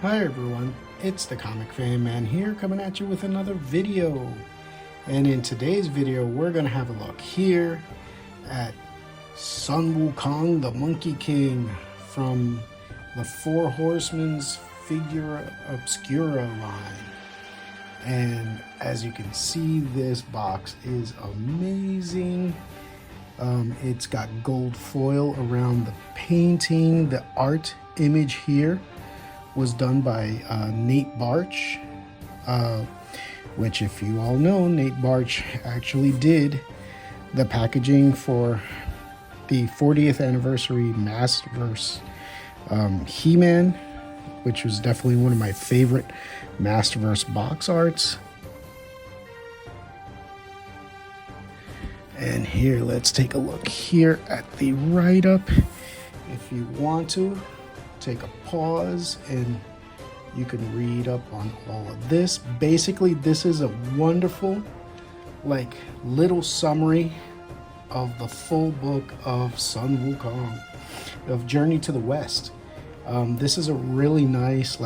Hi everyone, it's the Comic Fan Man here coming at you with another video. And in today's video, we're going to have a look here at Sun Wukong, the Monkey King from the Four Horsemen's Figura Obscura line. And as you can see, this box is amazing. It's got gold foil around the painting. The art image here was done by Nate Bartch, which, if you all know, Nate Bartch actually did the packaging for the 40th anniversary Masterverse He-Man, which was definitely one of my favorite Masterverse box arts. And here, let's take a look here at the write-up. If you want to, take a pause and you can read up on all of this. Basically, this is a wonderful, little summary of the full book of Sun Wukong, of Journey to the West. This is a really nice,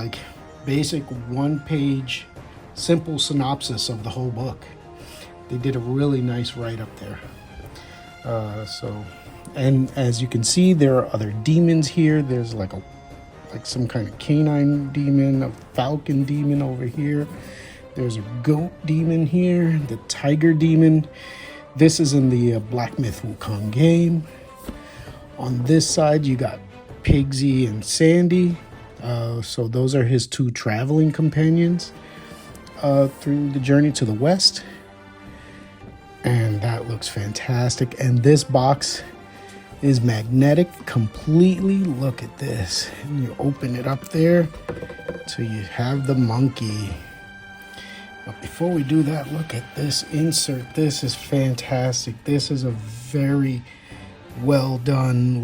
basic one-page, simple synopsis of the whole book. They did a really nice write-up there. And as you can see, there are other demons here. There's some kind of canine demon, a falcon demon over here. There's a goat demon here, the tiger demon. This is in the Black Myth Wukong game. On this side, you got Pigsy and Sandy. So those are his two traveling companions through the journey to the west. And that looks fantastic. And this box is magnetic completely. Look at this. And you open it up there so you have the monkey. But before we do that, look at this insert. This is fantastic. This is a very well done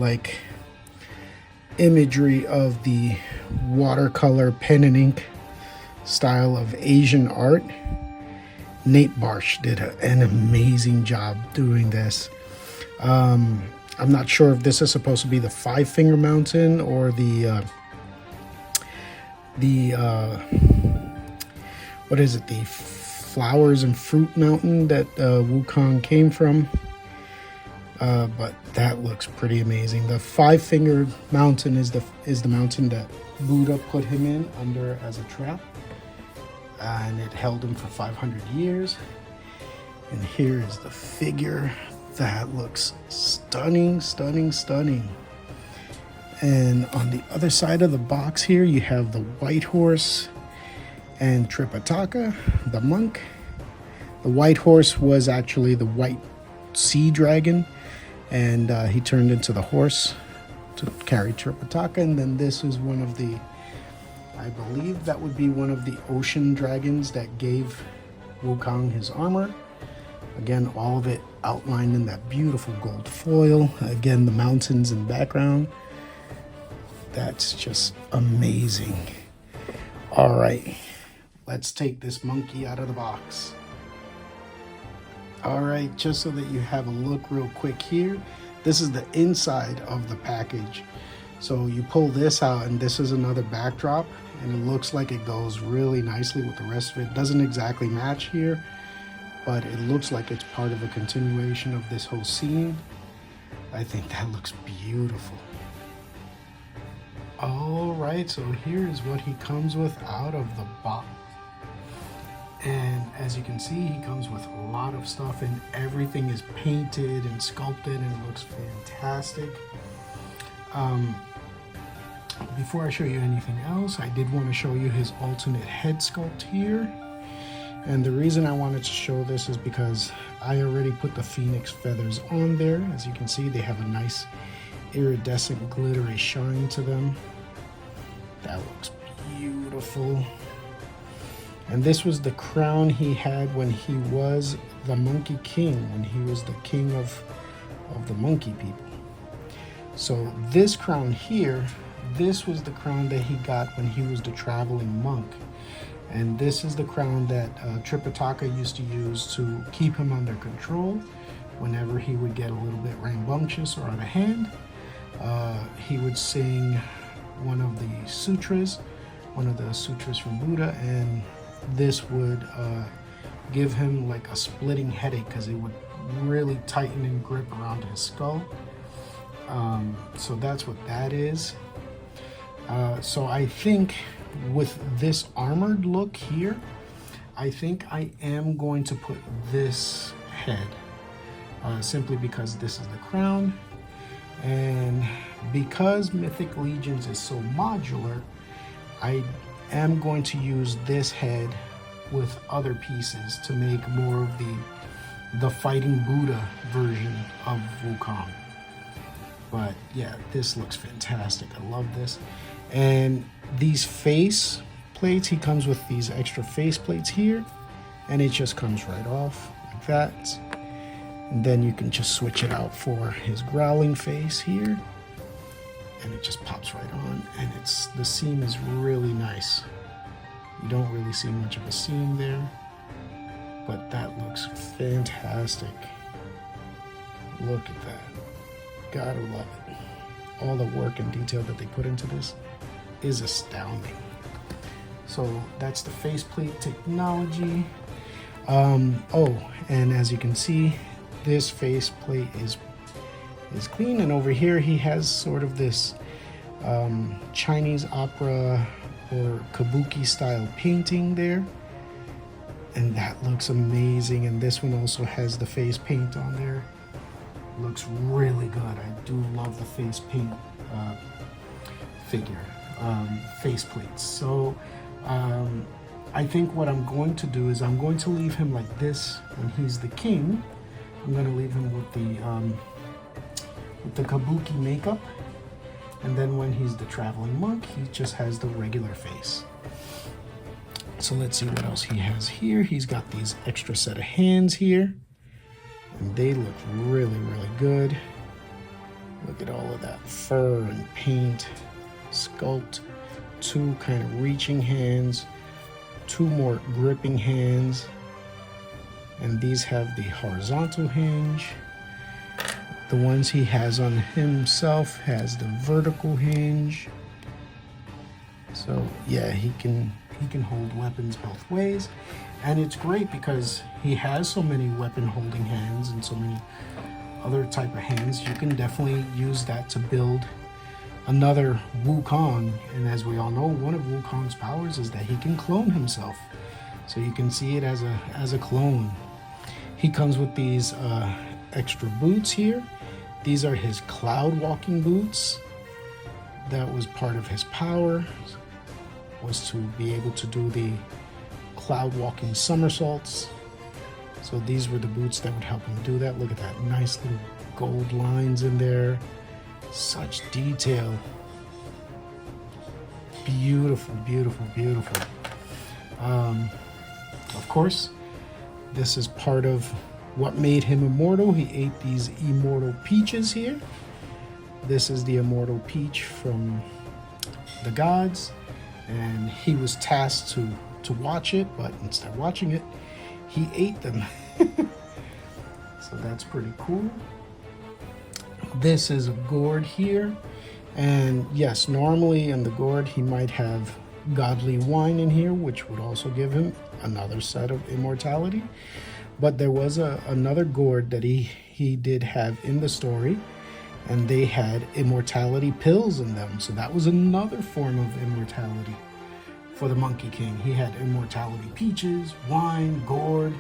imagery of the watercolor pen and ink style of Asian art. Nate Bartch did an amazing job doing this. I'm not sure if this is supposed to be the five-finger mountain or what is it? The flowers and fruit mountain that Wukong came from. But that looks pretty amazing. The five-finger mountain is the mountain that Buddha put him in under as a trap, and it held him for 500 years. And here is the figure. That looks stunning, stunning, stunning. And on the other side of the box here, you have the white horse and Tripitaka, the monk. The white horse was actually the white sea dragon, and he turned into the horse to carry Tripitaka. And then this is one of the, I believe that would be one of the ocean dragons that gave Wukong his armor. Again, all of it outlined in that beautiful gold foil. Again, the mountains in the background. That's just amazing. All right, let's take this monkey out of the box. All right, just so that you have a look real quick here. This is the inside of the package. So you pull this out, and this is another backdrop, and it looks like it goes really nicely with the rest of it. Doesn't exactly match here, but it looks like it's part of a continuation of this whole scene. I think that looks beautiful. All right, so here's what he comes with out of the box. And as you can see, he comes with a lot of stuff, and everything is painted and sculpted, and it looks fantastic. Before I show you anything else, I did want to show you his alternate head sculpt here. And the reason I wanted to show this is because I already put the phoenix feathers on there. As you can see, they have a nice iridescent glittery shine to them. That looks beautiful. And this was the crown he had when he was the Monkey King, when he was the king of the monkey people. So this crown here, this was the crown that he got when he was the traveling monk. And this is the crown that Tripitaka used to use to keep him under control whenever he would get a little bit rambunctious or out of hand. He would sing one of the sutras one of the sutras from Buddha, and this would give him like a splitting headache because it would really tighten and grip around his skull. So that's what that is. So I think with this armored look here, I think I am going to put this head, simply because this is the crown, and because Mythic Legions is so modular, I am going to use this head with other pieces to make more of the fighting Buddha version of Wukong. But yeah, this looks fantastic. I love this. And these face plates, he comes with these extra face plates here, and it just comes right off like that. And then you can just switch it out for his growling face here, and it just pops right on. And the seam is really nice. You don't really see much of a seam there, but that looks fantastic. Look at that. Gotta love it. All the work and detail that they put into this is astounding. So that's the faceplate technology. Oh, and as you can see, this faceplate is clean, and over here he has sort of this Chinese opera or kabuki style painting there, and that looks amazing. And this one also has the face paint on there. Looks really good. I do love the face paint figure, face plates. So I think what I'm going to do is I'm going to leave him like this when he's the king. I'm going to leave him with the kabuki makeup, and then when he's the traveling monk, he just has the regular face. So let's see what else he has here. He's got these extra set of hands here, and they look really, really good. Look at all of that fur and paint, sculpt, two kind of reaching hands, two more gripping hands, and these have the horizontal hinge. The ones he has on himself has the vertical hinge. So yeah, he can hold weapons both ways, and it's great because he has so many weapon holding hands and so many other type of hands. You can definitely use that to build another Wukong. And as we all know, one of Wukong's powers is that he can clone himself, so you can see it as a clone. He comes with these extra boots here. These are his cloud walking boots. That was part of his power, was to be able to do the cloud walking somersaults. So these were the boots that would help him do that. Look at that, nice little gold lines in there. Such detail. Beautiful, beautiful, beautiful. Of course, this is part of what made him immortal. He ate these immortal peaches here. This is the immortal peach from the gods, and he was tasked to watch it, but instead of watching it, he ate them. So that's pretty cool. This is a gourd here, and yes, normally in the gourd he might have godly wine in here, which would also give him another set of immortality. But there was another gourd that he did have in the story, and they had immortality pills in them. So that was another form of immortality for the Monkey King. He had immortality peaches, wine, gourd.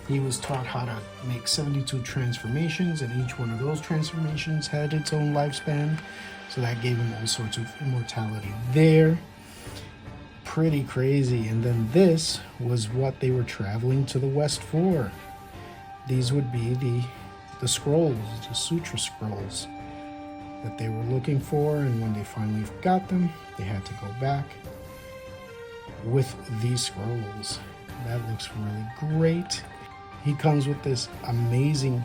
He was taught how to make 72 transformations, and each one of those transformations had its own lifespan. So that gave him all sorts of immortality there. Pretty crazy. And then this was what they were traveling to the west for. These would be the scrolls, the Sutra scrolls that they were looking for, and when they finally got them, they had to go back with these scrolls. That looks really great. He comes with this amazing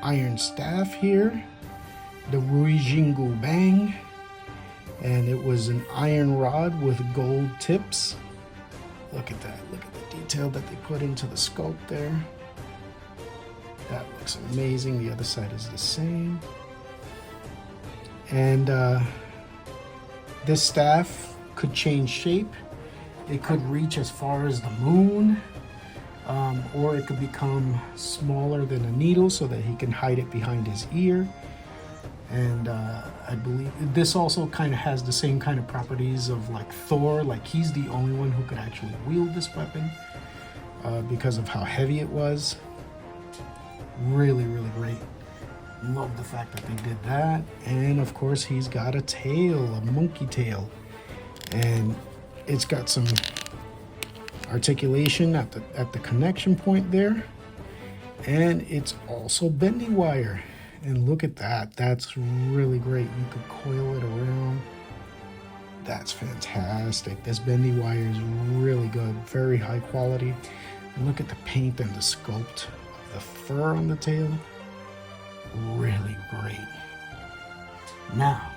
iron staff here, the Jingu Bang, and it was an iron rod with gold tips. Look at that. Look at the detail that they put into the sculpt there. That looks amazing. The other side is the same. And this staff could change shape. It could reach as far as the moon, or it could become smaller than a needle so that he can hide it behind his ear. And I believe this also kind of has the same kind of properties of like Thor. Like he's the only one who could actually wield this weapon because of how heavy it was. Really, really great. Love the fact that they did that. And of course he's got a tail, a monkey tail. And it's got some articulation at the connection point there. And it's also bendy wire. And look at that. That's really great. You could coil it around. That's fantastic. This bendy wire is really good. Very high quality. And look at the paint and the sculpt of the fur on the tail. Really great. Now,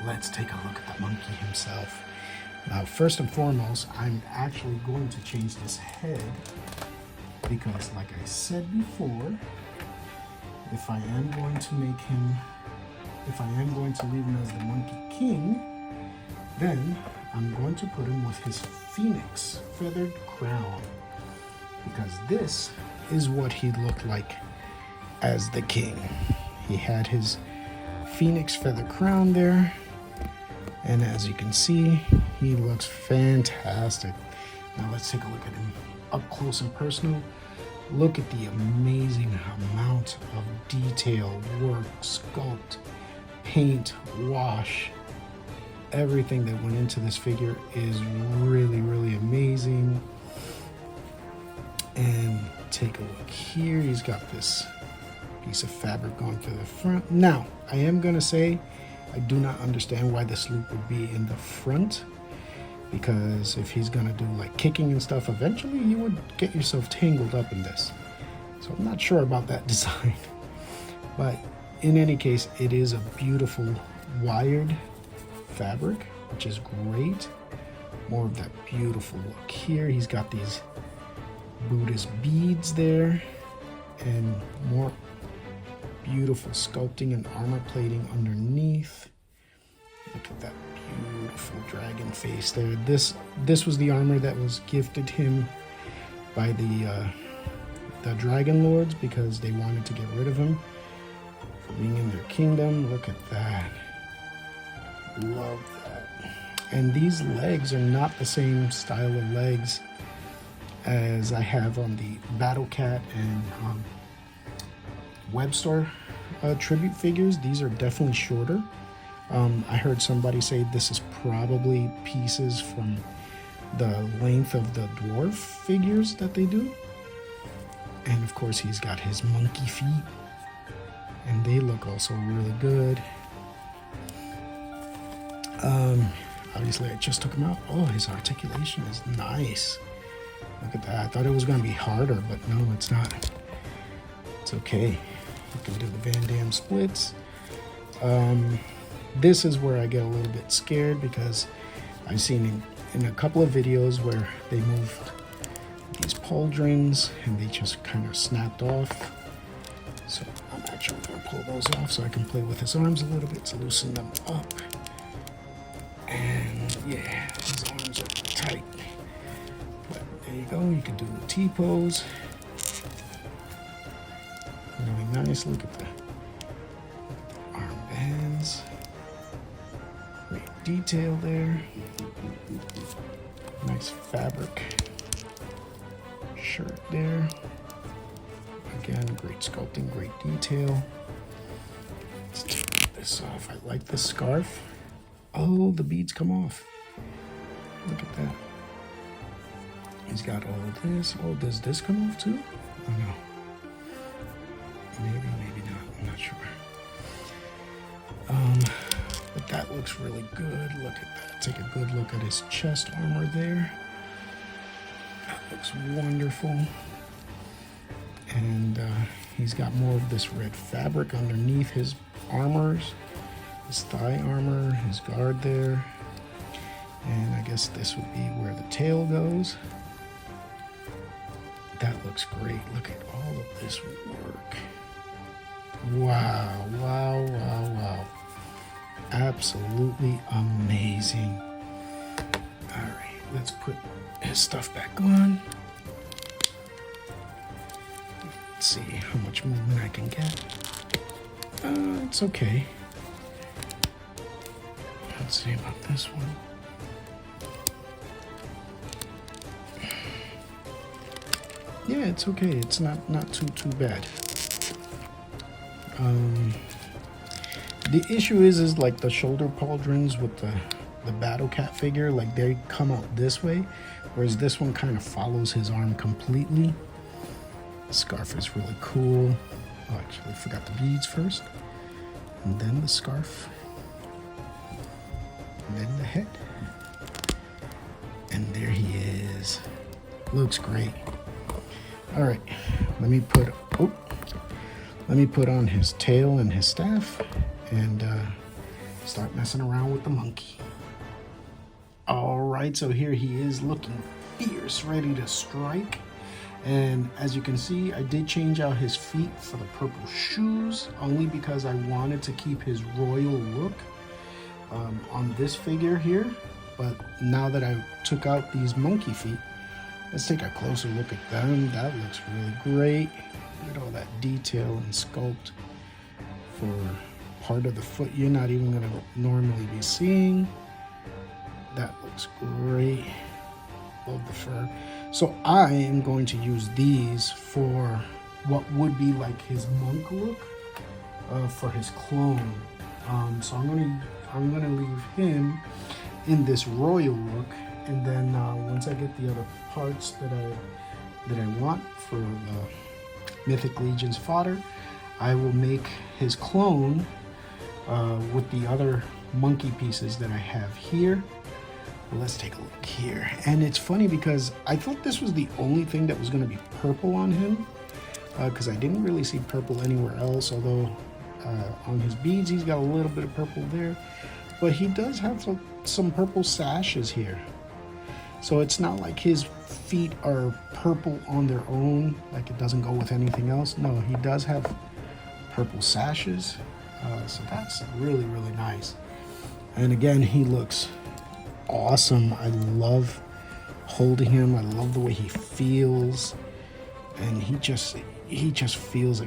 let's take a look at the monkey himself. Now, first and foremost, I'm actually going to change this head because, like I said before, if I am going to make him, if I am going to leave him as the Monkey King, then I'm going to put him with his phoenix feathered crown, because this is what he looked like as the king. He had his phoenix feather crown there, and as you can see, he looks fantastic. Now let's take a look at him up close and personal. Look at the amazing amount of detail, work, sculpt, paint, wash. Everything that went into this figure is really, really amazing. And take a look here. He's got this piece of fabric going to the front. Now, I am going to say I do not understand why this loop would be in the front, because if he's gonna do like kicking and stuff, eventually you would get yourself tangled up in this. So I'm not sure about that design. But in any case, it is a beautiful wired fabric, which is great. More of that beautiful look here. He's got these Buddhist beads there, and more beautiful sculpting and armor plating underneath. Look at that beautiful dragon face there. This was the armor that was gifted him by the dragon lords, because they wanted to get rid of him for being in their kingdom. Look at that. Love that. And these legs are not the same style of legs as I have on the Battle Cat and Webstar tribute figures. These are definitely shorter. I heard somebody say this is probably pieces from the length of the dwarf figures that they do. And of course he's got his monkey feet, and they look also really good. Obviously I just took him out. Oh, his articulation is nice. Look at that. I thought it was going to be harder, but no, it's not. It's okay. You can do the Van Damme splits. This is where I get a little bit scared, because I've seen in a couple of videos where they moved these pauldrons and they just kind of snapped off. So I'm actually going to pull those off so I can play with his arms a little bit to loosen them up. And yeah, his arms are tight. But there you go. You can do the T-pose. Really nice. Look at the armbands. Great detail there. Nice fabric shirt there. Again, great sculpting, great detail. Let's take this off. I like this scarf. Oh, the beads come off. Look at that. He's got all of this. Oh, does this come off too? Oh no. Maybe, maybe not. I'm not sure. But that looks really good. Look at that. Take a good look at his chest armor there. That looks wonderful. And he's got more of this red fabric underneath his armors. His thigh armor, his guard there. And I guess this would be where the tail goes. That looks great. Look at all of this work. Wow, wow, wow, wow. Absolutely amazing. let's put his stuff back on. Let's see how much movement I can get. It's okay. Let's see about this one. Yeah, it's okay. It's not too bad. The issue is like the shoulder pauldrons with the battle cat figure, like they come out this way, whereas this one kind of follows his arm completely. The scarf is really cool. Oh, actually, I forgot the beads first, and then the scarf, and then the head, and there he is. Looks great. All right, let me put on his tail and his staff, and start messing around with the monkey. All right, so here he is looking fierce, ready to strike. And as you can see, I did change out his feet for the purple shoes, only because I wanted to keep his royal look on this figure here. But now that I took out these monkey feet, let's take a closer look at them. That looks really great. Look at all that detail and sculpt for part of the foot you're not even going to normally be seeing. That looks great. Love the fur. So I am going to use these for what would be like his monk look for his clone. So I'm gonna leave him in this royal look, and then once I get the other parts that I want for the Mythic Legion's fodder, I will make his clone with the other monkey pieces that I have here. Well, let's take a look here. And it's funny because I thought this was the only thing that was going to be purple on him, because I didn't really see purple anywhere else, although on his beads he's got a little bit of purple there, but he does have some purple sashes here. So it's not like his feet are purple on their own, like it doesn't go with anything else. No, he does have purple sashes, so that's really, really nice. And again, he looks awesome. I love holding him. I love the way he feels, and he just feels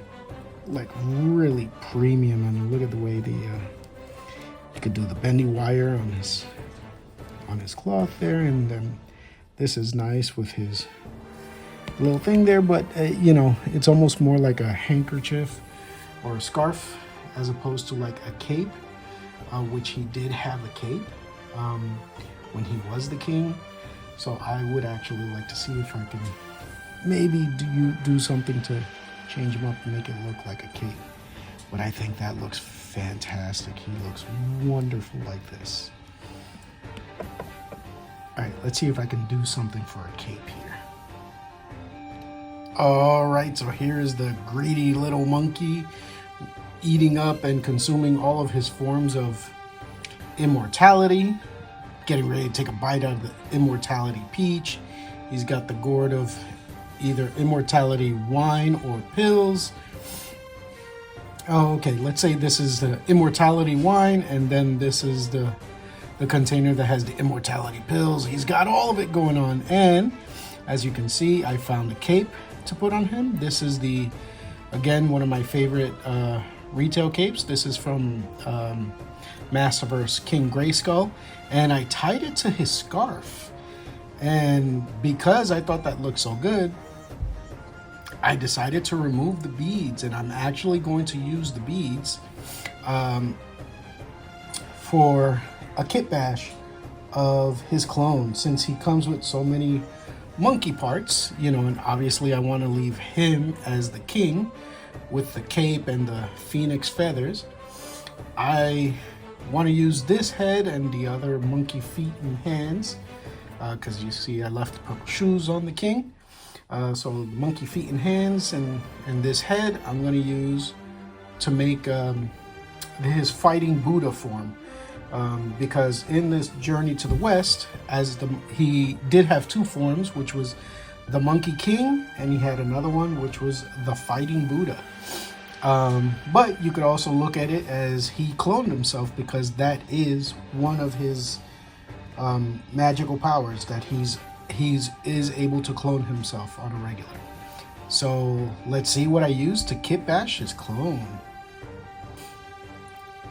like really premium. I mean, look at the way you could do the bendy wire on his cloth there, and then this is nice with his little thing there, but you know, it's almost more like a handkerchief or a scarf as opposed to like a cape, which he did have a cape when he was the king. So I would actually like to see if I can maybe do something to change him up and make it look like a cape. But I think that looks fantastic. He looks wonderful like this. All right, let's see if I can do something for a cape here. All right, so here is the greedy little monkey eating up and consuming all of his forms of immortality, getting ready to take a bite out of the immortality peach. He's got the gourd of either immortality wine or pills. Oh, okay, let's say this is the immortality wine, and then this is the container that has the immortality pills. He's got all of it going on. And as you can see, I found the cape to put on him. This is again, one of my favorite retail capes. This is from Masterverse King Grayskull, and I tied it to his scarf. And because I thought that looked so good, I decided to remove the beads, and I'm actually going to use the beads for a kit bash of his clone, since he comes with so many monkey parts, you know, and obviously I want to leave him as the king with the cape and the phoenix feathers. I want to use this head and the other monkey feet and hands, because you see I left the purple shoes on the king. So the monkey feet and hands and this head I'm going to use to make his fighting Buddha form. Because in this journey to the west, he did have two forms, which was the Monkey King, and he had another one, which was the Fighting Buddha. But you could also look at it as he cloned himself, because that is one of his magical powers that he's is able to clone himself on a regular. So let's see what I use to kit bash his clone.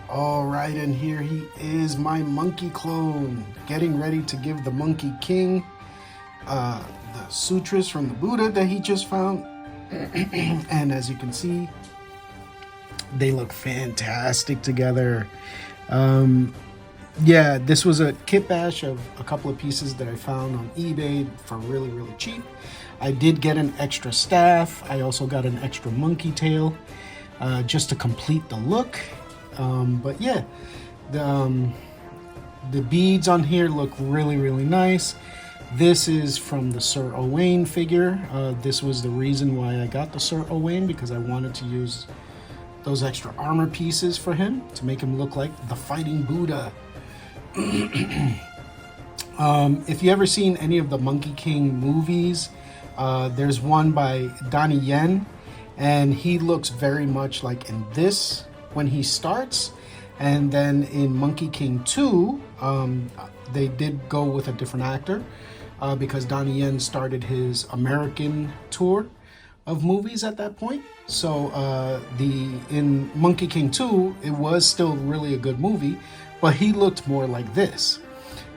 All right, and here he is, my monkey clone, getting ready to give the Monkey King the sutras from the Buddha that he just found. And as you can see, they look fantastic together. Yeah, this was a kit bash of a couple of pieces that I found on eBay for really, really cheap. I did get an extra staff. I also got an extra monkey tail just to complete the look. But yeah, the beads on here look really, really nice. This is from the Sir Owain figure. This was the reason why I got the Sir Owain, because I wanted to use those extra armor pieces for him to make him look like the fighting Buddha. If you ever seen any of the Monkey King movies, there's one by Donnie Yen, and he looks very much like in this when he starts. And then in Monkey King 2, they did go with a different actor because Donnie Yen started his American tour of movies at that point. So in Monkey King 2, it was still really a good movie, but he looked more like this.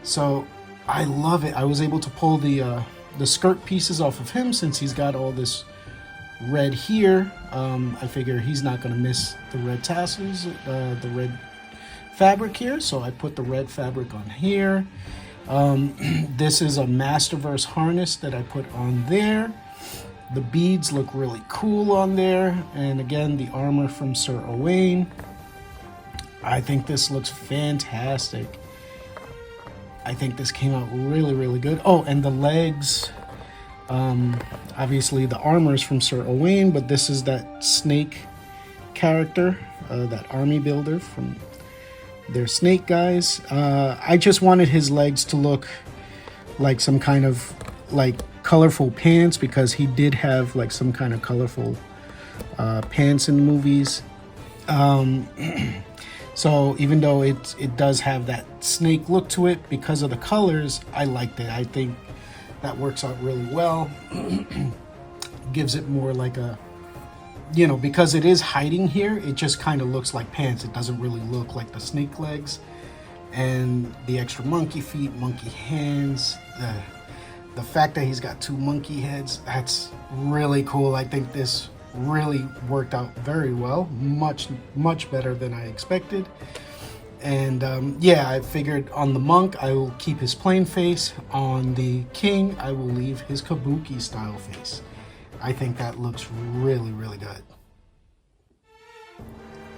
So I love it. I was able to pull the skirt pieces off of him since he's got all this red here. I figure he's not going to miss the red tassels, the red fabric here, so I put the red fabric on here. This is a Masterverse harness that I put on there. The beads look really cool on there, and again, the armor from Sir Owain. I think this looks fantastic. I think this came out really, really good. Oh, and the legs, obviously the armor is from Sir Owain, but this is that snake character, that army builder from their snake guys. I just wanted his legs to look like some kind of like colorful pants, because he did have like some kind of colorful pants in the movies. So even though it does have that snake look to it, because of the colors, I liked it. I think that works out really well. Gives it more like a, you know, because it is hiding here, it just kind of looks like pants. It doesn't really look like the snake legs. And the extra monkey feet, monkey hands, the fact that he's got two monkey heads, that's really cool. I think this really worked out very well, much better than I expected. And yeah, I figured on the monk I will keep his plain face, on the king I will leave his kabuki style face. I think that looks really, really good.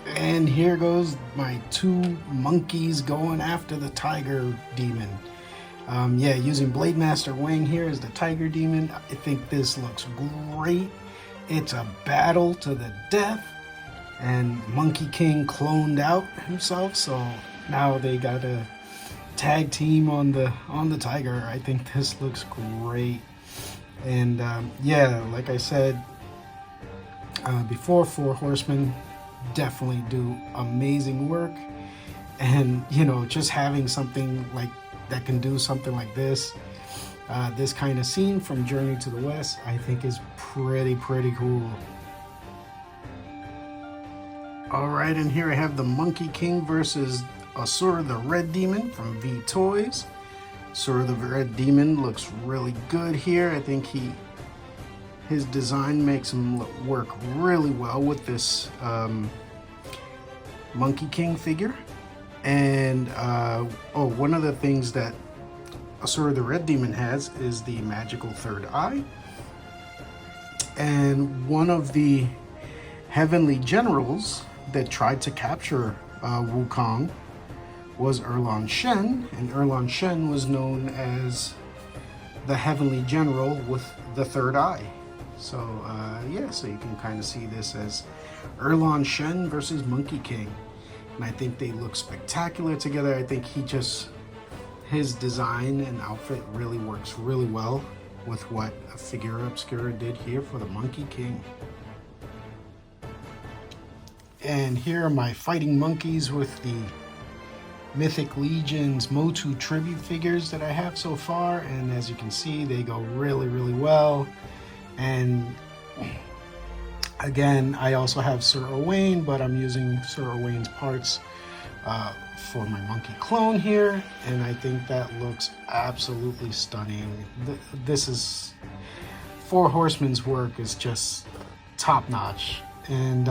And here goes my two monkeys going after the tiger demon. Yeah, using Blade Master Wang here as the tiger demon. I think this looks great. It's a battle to the death, and Monkey King cloned out himself, so now they got a tag team on the tiger. I think this looks great. And yeah, like I said before, 4 Horsemen definitely do amazing work. And you know, just having something like that can do something like this, this kind of scene from Journey to the West, I think is pretty cool. All right, and here I have the Monkey King versus Asura the Red Demon from V Toys. Asura the Red Demon looks really good here. I think his design makes him work really well with this Monkey King figure. And oh, one of the things that Asura the Red Demon has is the magical third eye. And one of the heavenly generals that tried to capture Wukong was Erlon Shen, and Erlon Shen was known as the heavenly general with the third eye. So yeah, so you can kind of see this as Erlon Shen versus Monkey King. And I think they look spectacular together. I think his design and outfit really works really well with what Figura Obscura did here for the Monkey King. And here are my fighting monkeys with the Mythic Legion's Motu tribute figures that I have so far, and as you can see, they go really, really well. And again, I also have Sir Owain, but I'm using Sir Owain's parts for my monkey clone here, and I think that looks absolutely stunning. This is, Four Horsemen's work is just top notch. And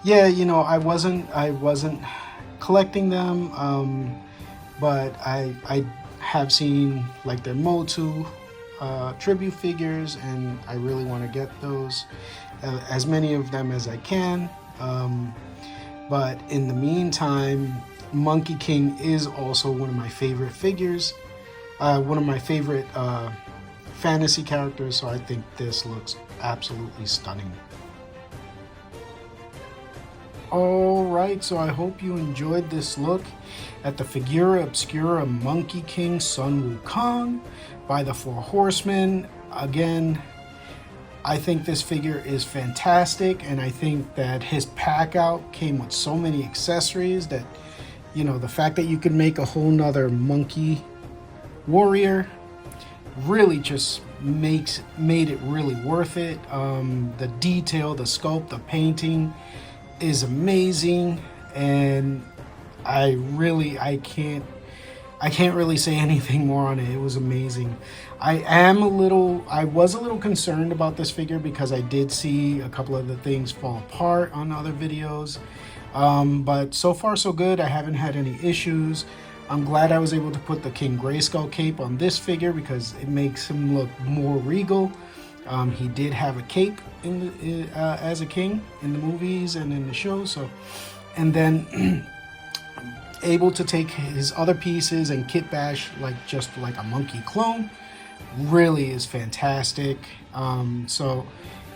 yeah, you know, I wasn't collecting them, but I have seen like their Motu tribute figures, and I really want to get those, as many of them as I can. But in the meantime, Monkey King is also one of my favorite figures, one of my favorite fantasy characters, so I think this looks absolutely stunning. Alright, so I hope you enjoyed this look at the Figura Obscura Monkey King Sun Wukong by the Four Horsemen. Again, I think this figure is fantastic, and I think that his pack out came with so many accessories that, you know, the fact that you could make a whole nother monkey warrior really just made it really worth it. The detail, the sculpt, the painting is amazing, and I can't really say anything more on it. It was amazing. I was a little concerned about this figure because I did see a couple of the things fall apart on other videos, but so far so good. I haven't had any issues. I'm glad I was able to put the King Grayskull cape on this figure because it makes him look more regal. He did have a cape as a king in the movies and in the show, so, and then able to take his other pieces and kit bash just like a monkey clone really is fantastic. So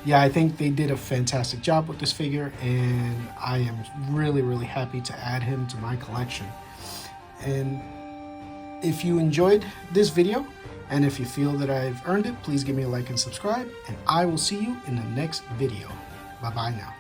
yeah, I think they did a fantastic job with this figure, and I am really, really happy to add him to my collection. And if you enjoyed this video, and if you feel that I've earned it, please give me a like and subscribe, and I will see you in the next video. Bye-bye now.